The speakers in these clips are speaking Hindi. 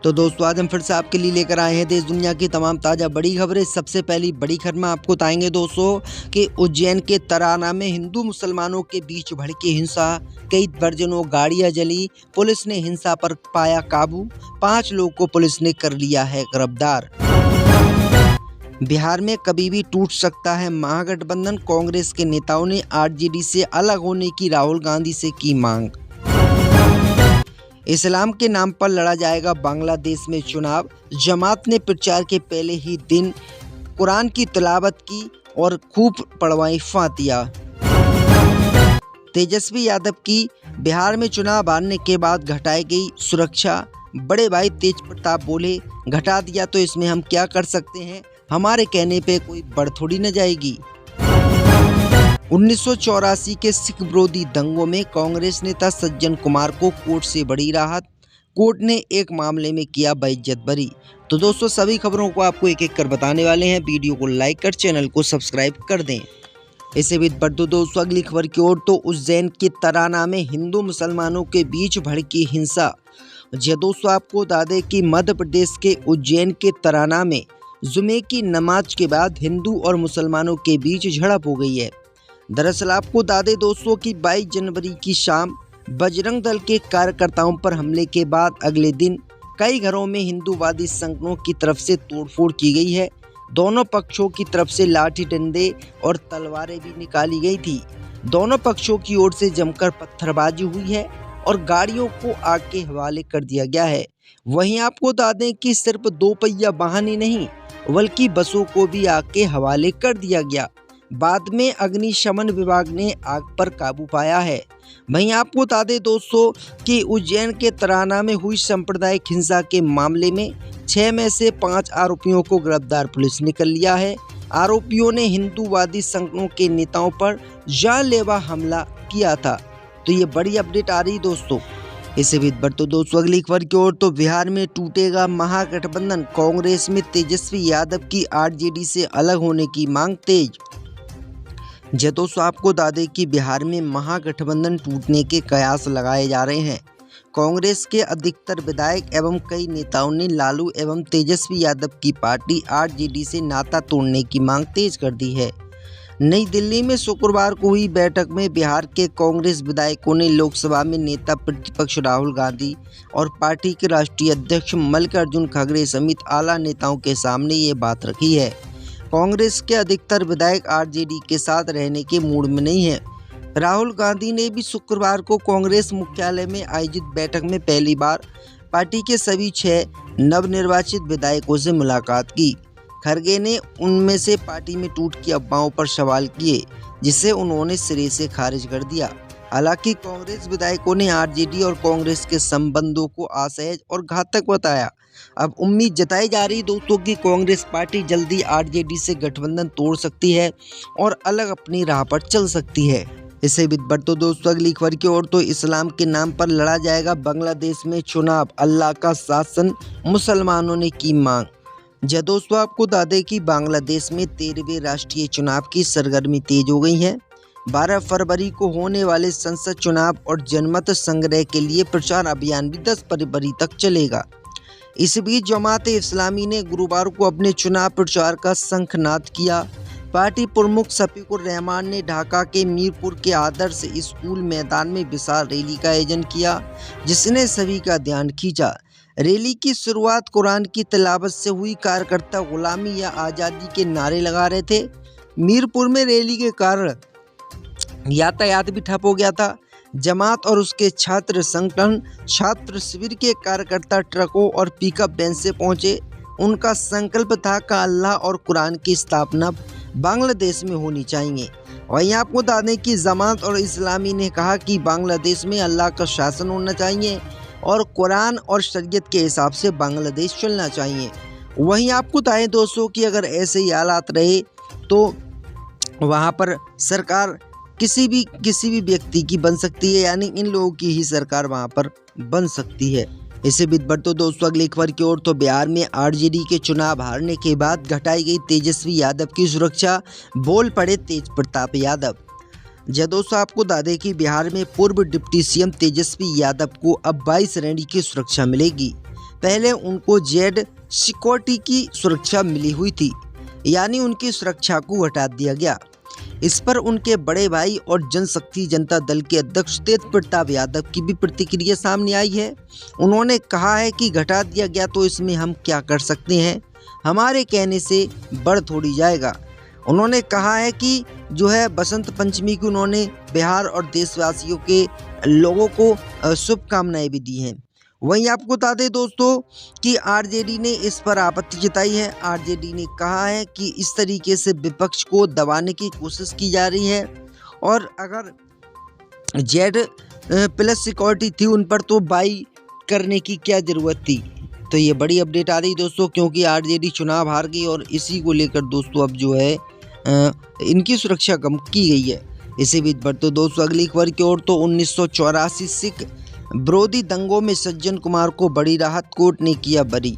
तो दोस्तों आज हम फिर से आपके लिए लेकर आए हैं देश दुनिया की तमाम ताज़ा बड़ी खबरें। सबसे पहली बड़ी खबर में आपको बताएंगे दोस्तों कि उज्जैन के तराना में हिंदू मुसलमानों के बीच भड़की हिंसा, कई दर्जनों गाड़ियां जली, पुलिस ने हिंसा पर पाया काबू, 5 लोगों को पुलिस ने कर लिया है गिरफ्तार। बिहार में कभी भी टूट सकता है महागठबंधन, कांग्रेस के नेताओं ने आरजेडी से अलग होने की राहुल गांधी से की मांग। इस्लाम के नाम पर लड़ा जाएगा बांग्लादेश में चुनाव, जमात ने प्रचार के पहले ही दिन कुरान की तिलावत की और खूब पढ़वाई फातिया। तेजस्वी यादव की बिहार में चुनाव हारने के बाद घटाई गई सुरक्षा, बड़े भाई तेज प्रताप बोले घटा दिया तो इसमें हम क्या कर सकते हैं, हमारे कहने पे कोई बढ़ थोड़ी न जाएगी। 1984 के सिख विरोधी दंगों में कांग्रेस नेता सज्जन कुमार को कोर्ट से बड़ी राहत, कोर्ट ने एक मामले में किया बेइज्जत बरी। तो दोस्तों सभी खबरों को आपको एक एक कर बताने वाले हैं, वीडियो को लाइक कर चैनल को सब्सक्राइब कर दें। इसे भी बढ़ दो दोस्तों अगली खबर की ओर। तो उज्जैन के तराना में हिंदू मुसलमानों के बीच भड़की हिंसा। जी दोस्तों आपको बता दें कि मध्य प्रदेश के उज्जैन के तराना में जुमे की नमाज के बाद हिंदू और मुसलमानों के बीच झड़प हो गई है। दरअसल आपको बता दें दोस्तों कि 22 जनवरी की शाम बजरंग दल के कार्यकर्ताओं पर हमले के बाद अगले दिन कई घरों में हिंदूवादी संगठनों की तरफ से तोड़फोड़ की गई है। दोनों पक्षों की तरफ से लाठी डंडे और तलवारें भी निकाली गई थी। दोनों पक्षों की ओर से जमकर पत्थरबाजी हुई है और गाड़ियों को आग के हवाले कर दिया गया है। वहीं आपको बता दें कि सिर्फ 2 पहिया वाहन ही नहीं बल्कि बसों को भी आग के हवाले कर दिया गया। बाद में अग्निशमन विभाग ने आग पर काबू पाया है। वहीं आपको बता दें दोस्तों कि उज्जैन के तराना में हुई सांप्रदायिक हिंसा के मामले में 6 में से 5 आरोपियों को गिरफ्तार पुलिस ने कर लिया है। आरोपियों ने हिंदूवादी संगठनों के नेताओं पर जानलेवा हमला किया था। तो ये बड़ी अपडेट आ रही दोस्तों। इसे भी बढ़ते दोस्तों अगली खबर की ओर। तो बिहार में टूटेगा महागठबंधन, कांग्रेस में तेजस्वी यादव की आरजेडी से अलग होने की मांग तेज। जी दोस्तों आपको बता दें कि बिहार में महागठबंधन टूटने के कयास लगाए जा रहे हैं। कांग्रेस के अधिकतर विधायक एवं कई नेताओं ने लालू एवं तेजस्वी यादव की पार्टी आरजेडी से नाता तोड़ने की मांग तेज कर दी है। नई दिल्ली में शुक्रवार को हुई बैठक में बिहार के कांग्रेस विधायकों ने लोकसभा में नेता प्रतिपक्ष राहुल गांधी और पार्टी के राष्ट्रीय अध्यक्ष मल्लिकार्जुन खड़गे समेत आला नेताओं के सामने ये बात रखी है। कांग्रेस के अधिकतर विधायक आरजेडी के साथ रहने के मूड में नहीं है। राहुल गांधी ने भी शुक्रवार को कांग्रेस मुख्यालय में आयोजित बैठक में पहली बार पार्टी के सभी 6 नवनिर्वाचित विधायकों से मुलाकात की। खड़गे ने उनमें से पार्टी में टूट की अफवाहों पर सवाल किए, जिसे उन्होंने सिरे से खारिज कर दिया। हालांकि कांग्रेस विधायकों ने आरजेडी और कांग्रेस के संबंधों को असहज और घातक बताया। अब उम्मीद जताई जा रही दोस्तों कि कांग्रेस पार्टी जल्दी आरजेडी से गठबंधन तोड़ सकती है और अलग अपनी राह पर चल सकती है। इसे भी बढ़ते दोस्तों अगली खबर की ओर। तो इस्लाम के नाम पर लड़ा जाएगा बांग्लादेश में चुनाव, अल्लाह का शासन, मुसलमानों ने की मांग। जी दोस्तों आपको बता दें कि बांग्लादेश में 13वें राष्ट्रीय चुनाव की सरगर्मी तेज हो गई है। 12 फरवरी को होने वाले संसद चुनाव और जनमत संग्रह के लिए प्रचार अभियान भी 10 फरवरी तक चलेगा। इस बीच जमात इस्लामी ने गुरुवार को अपने चुनाव प्रचार का शंखनाद किया। पार्टी प्रमुख शफीकुर रहमान ने ढाका के मीरपुर के आदर्श स्कूल मैदान में विशाल रैली का आयोजन किया, जिसने सभी का ध्यान खींचा। रैली की शुरुआत कुरान की तिलावत से हुई। कार्यकर्ता गुलामी या आज़ादी के नारे लगा रहे थे। मीरपुर में रैली के कारण यातायात भी ठप हो गया था। जमात और उसके छात्र संगठन छात्र शिविर के कार्यकर्ता ट्रकों और पिकअप वैन से पहुंचे। उनका संकल्प था कि अल्लाह और कुरान की स्थापना बांग्लादेश में होनी चाहिए। वहीं आपको बता दें कि जमात और इस्लामी ने कहा कि बांग्लादेश में अल्लाह का शासन होना चाहिए और कुरान और शरीयत के हिसाब से बांग्लादेश चलना चाहिए। वहीं आपको बताएं दोस्तों कि अगर ऐसे ही हालात रहे तो वहां पर सरकार किसी भी व्यक्ति की बन सकती है, यानी इन लोगों की ही सरकार वहां पर बन सकती है। इसे भी बढ़ते दोस्तों अगली खबर की ओर। तो बिहार में आरजेडी के चुनाव हारने के बाद घटाई गई तेजस्वी यादव की सुरक्षा, बोल पड़े तेज प्रताप यादव। जी दोस्तों आपको बता दें कि बिहार में पूर्व डिप्टी सीएम तेजस्वी यादव को अब 22 श्रेणी की सुरक्षा मिलेगी। पहले उनको जेड सिक्योरिटी की सुरक्षा मिली हुई थी, यानी उनकी सुरक्षा को हटा दिया गया। इस पर उनके बड़े भाई और जनशक्ति जनता दल के अध्यक्ष तेज प्रताप यादव की भी प्रतिक्रिया सामने आई है। उन्होंने कहा है कि घटा दिया गया तो इसमें हम क्या कर सकते हैं, हमारे कहने से बढ़ थोड़ी जाएगा। उन्होंने कहा है कि जो है बसंत पंचमी की उन्होंने बिहार और देशवासियों के लोगों को शुभकामनाएं भी दी हैं। वहीं आपको बता दें दोस्तों कि आरजेडी ने इस पर आपत्ति जताई है। आरजेडी ने कहा है कि इस तरीके से विपक्ष को दबाने की कोशिश की जा रही है और अगर जेड प्लस सिक्योरिटी थी उन पर तो बाई करने की क्या ज़रूरत थी। तो ये बड़ी अपडेट आ रही दोस्तों, क्योंकि आरजेडी चुनाव हार गई और इसी को लेकर दोस्तों अब जो है इनकी सुरक्षा कम की गई है। इसी बीच बढ़ते दोस्तों अगली खबर की ओर, तो 1984 सिख विरोधी दंगों में सज्जन कुमार को बड़ी राहत, कोर्ट ने किया बरी।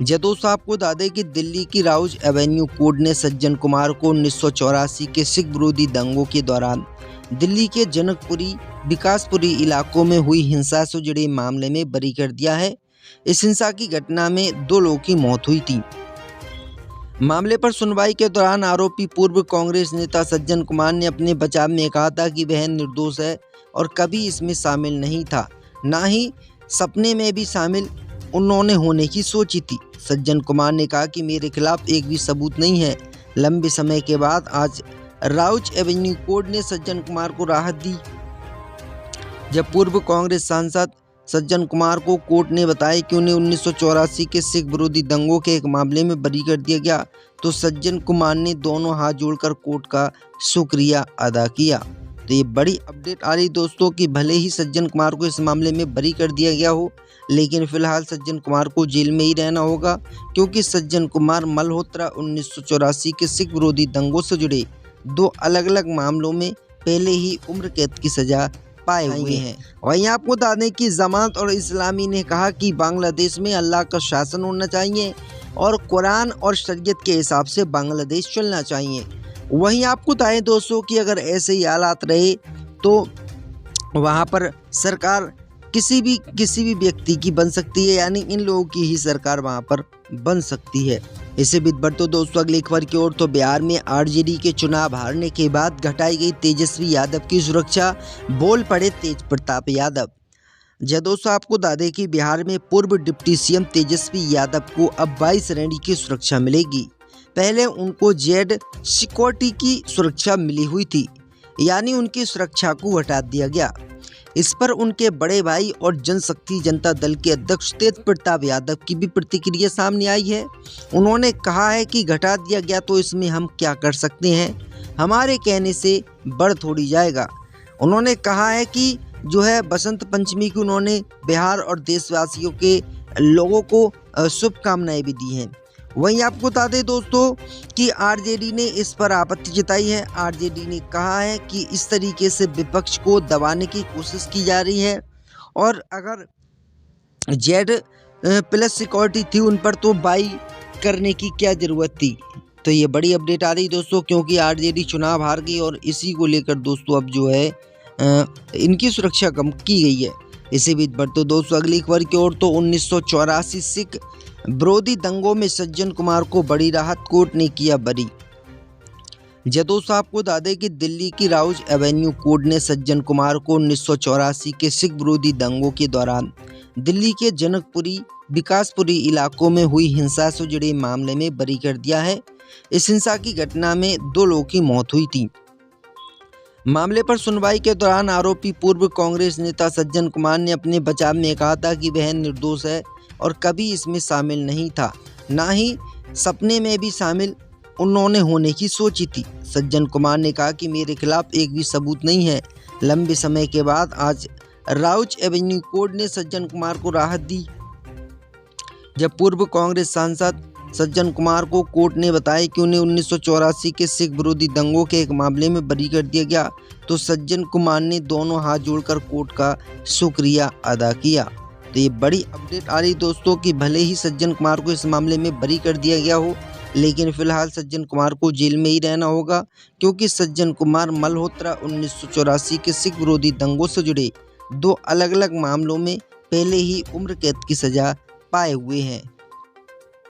दोस्तों आपको बता दें कि दिल्ली की राउज एवेन्यू कोर्ट ने सज्जन कुमार को 1984 के सिख विरोधी दंगों के दौरान दिल्ली के जनकपुरी विकासपुरी इलाकों में हुई हिंसा से जुड़े मामले में बरी कर दिया है। इस हिंसा की घटना में 2 लोगों की मौत हुई थी। मामले पर सुनवाई के दौरान आरोपी पूर्व कांग्रेस नेता सज्जन कुमार ने अपने बचाव में कहा था कि वह निर्दोष है और कभी इसमें शामिल नहीं था, ना ही सपने में भी शामिल उन्होंने होने की सोची थी। सज्जन कुमार ने कहा कि मेरे खिलाफ एक भी सबूत नहीं है। लंबे समय के बाद आज राउज एवेन्यू कोर्ट ने सज्जन कुमार को राहत दी। जब पूर्व कांग्रेस सांसद सज्जन कुमार को कोर्ट ने बताया कि उन्हें 1984 के सिख विरोधी दंगों के एक मामले में बरी कर दिया गया, तो सज्जन कुमार ने दोनों हाथ जोड़कर कोर्ट का शुक्रिया अदा किया। तो ये बड़ी अपडेट आ रही दोस्तों कि भले ही सज्जन कुमार को इस मामले में बरी कर दिया गया हो, लेकिन फिलहाल सज्जन कुमार को जेल में ही रहना होगा, क्योंकि सज्जन कुमार मल्होत्रा 1984 के सिख विरोधी दंगों से जुड़े 2 अलग अलग मामलों में पहले ही उम्र कैद की सजा पाए हुए हैं। वहीं आपको बता दें कि जमात और इस्लामी ने कहा कि बांग्लादेश में अल्लाह का शासन होना चाहिए और कुरान और शरीयत के हिसाब से बांग्लादेश चलना चाहिए। वहीं आपको बताएं दोस्तों कि अगर ऐसे ही हालात रहे तो वहां पर सरकार किसी भी व्यक्ति की बन सकती है, यानी इन लोगों की ही सरकार वहां पर बन सकती है। इसे बीच बढ़ते दोस्तों अगली खबर की ओर, तो बिहार में आरजेडी के चुनाव हारने के बाद घटाई गई तेजस्वी यादव की सुरक्षा, बोल पड़े तेज प्रताप यादव। दोस्तों आपको बता दें कि बिहार में पूर्व डिप्टी सीएम तेजस्वी यादव को अब 22 श्रेणी की सुरक्षा मिलेगी। पहले उनको जेड सिक्योरिटी की सुरक्षा मिली हुई थी, यानी उनकी सुरक्षा को हटा दिया गया। इस पर उनके बड़े भाई और जनशक्ति जनता दल के अध्यक्ष तेज प्रताप यादव की भी प्रतिक्रिया सामने आई है। उन्होंने कहा है कि घटा दिया गया तो इसमें हम क्या कर सकते हैं, हमारे कहने से बढ़ थोड़ी जाएगा। उन्होंने कहा है कि जो है बसंत पंचमी की उन्होंने बिहार और देशवासियों के लोगों को शुभकामनाएं भी दी हैं। वहीं आपको बता दें दोस्तों कि आरजेडी ने इस पर आपत्ति जताई है। आरजेडी ने कहा है कि इस तरीके से विपक्ष को दबाने की कोशिश की जा रही है और अगर जेड प्लस सिक्योरिटी थी उन पर तो बाई करने की क्या ज़रूरत थी। तो ये बड़ी अपडेट आ रही दोस्तों, क्योंकि आरजेडी चुनाव हार गई और इसी को लेकर दोस्तों अब जो है इनकी सुरक्षा कम की गई है। इसी बीच बढ़ते दोस्तों अगली खबर की ओर, तो 1984 सिख विरोधी दंगों में सज्जन कुमार को बड़ी राहत, कोर्ट ने किया बरी। दोस्तों आपको बता दें कि दिल्ली की राउज एवेन्यू कोर्ट ने सज्जन कुमार को 1984 के सिख विरोधी दंगों के दौरान दिल्ली के जनकपुरी विकासपुरी इलाकों में हुई हिंसा से जुड़े मामले में बरी कर दिया है। इस हिंसा की घटना में 2 लोगों की मौत हुई थी। मामले पर सुनवाई के दौरान आरोपी पूर्व कांग्रेस नेता सज्जन कुमार ने अपने बचाव में कहा था कि वह निर्दोष है और कभी इसमें शामिल नहीं था, ना ही सपने में भी शामिल उन्होंने होने की सोची थी। सज्जन कुमार ने कहा कि मेरे खिलाफ एक भी सबूत नहीं है। लंबे समय के बाद आज राउज एवेन्यू कोर्ट ने सज्जन कुमार को राहत दी। जब पूर्व कांग्रेस सांसद सज्जन कुमार को कोर्ट ने बताया कि उन्हें 1984 के सिख विरोधी दंगों के एक मामले में बरी कर दिया गया, तो सज्जन कुमार ने दोनों हाथ जोड़कर कोर्ट का शुक्रिया अदा किया। तो ये बड़ी अपडेट आ रही दोस्तों कि भले ही सज्जन कुमार को इस मामले में बरी कर दिया गया हो, लेकिन फिलहाल सज्जन कुमार को जेल में ही रहना होगा, क्योंकि सज्जन कुमार मल्होत्रा 1984 के सिख विरोधी दंगों से जुड़े 2 अलग अलग मामलों में पहले ही उम्र कैद की सजा पाए हुए हैं।